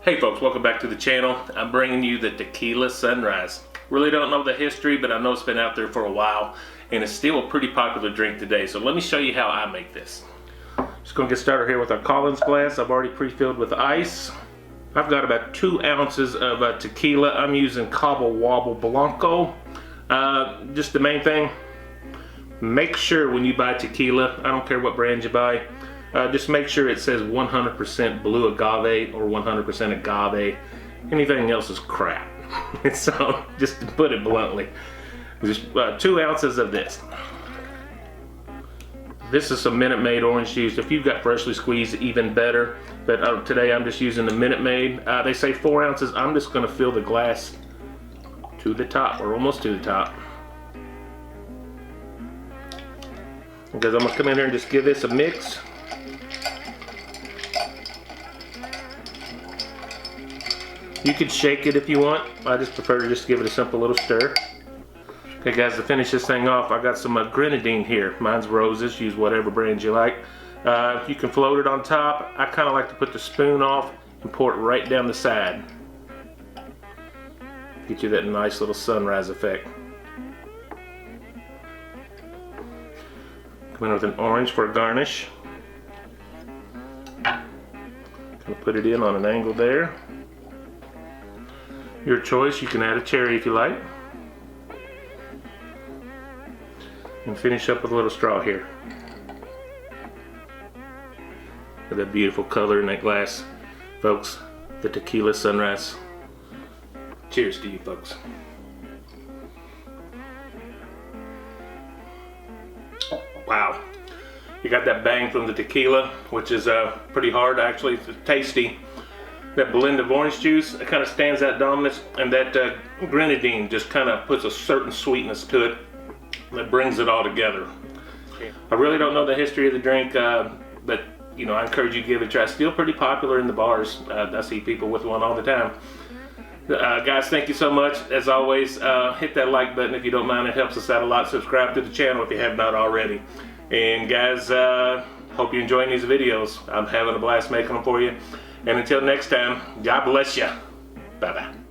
Hey folks, welcome back to the channel. I'm bringing you the Tequila Sunrise. Really don't know the history, but I know it's been out there for a while and it's still a pretty popular drink today. So let me show you how I make this. Just gonna get started here with our Collins glass. I've already pre-filled with ice. I've got about 2 ounces of tequila. I'm using Cabo Wabo Blanco. Just the main thing, make sure when you buy tequila, I don't care what brand you buy, just make sure it says 100% blue agave or 100% agave. Anything else is crap. So, just to put it bluntly, just 2 ounces of this. This is some Minute Maid orange juice. If you've got freshly squeezed, even better. But today I'm just using the Minute Maid. They say 4 ounces. I'm just going to fill the glass to the top, or almost to the top. Because I'm going to come in here and just give this a mix. You could shake it if you want. I just prefer to just give it a simple little stir. Okay guys, to finish this thing off, I got some grenadine here. Mine's Roses, use whatever brand you like. You can float it on top. I kind of like to put the spoon off and pour it right down the side. Get you that nice little sunrise effect. Come in with an orange for a garnish. Kind of put it in on an angle there. Your choice, you can add a cherry if you like. And finish up with a little straw here. Look at that beautiful color in that glass. Folks, the Tequila Sunrise. Cheers to you folks. Wow. You got that bang from the tequila, which is pretty hard actually. It's tasty. That blend of orange juice, it kind of stands out dominant, and that grenadine just kind of puts a certain sweetness to it that brings it all together. I really don't know the history of the drink, but you know, I encourage you to give it a try. It's still pretty popular in the bars. I see people with one all the time. Guys, thank you so much. As always, hit that like button if you don't mind. It helps us out a lot. Subscribe to the channel if you have not already. And guys, hope you're enjoying these videos. I'm having a blast making them for you. And until next time, God bless you. Bye-bye.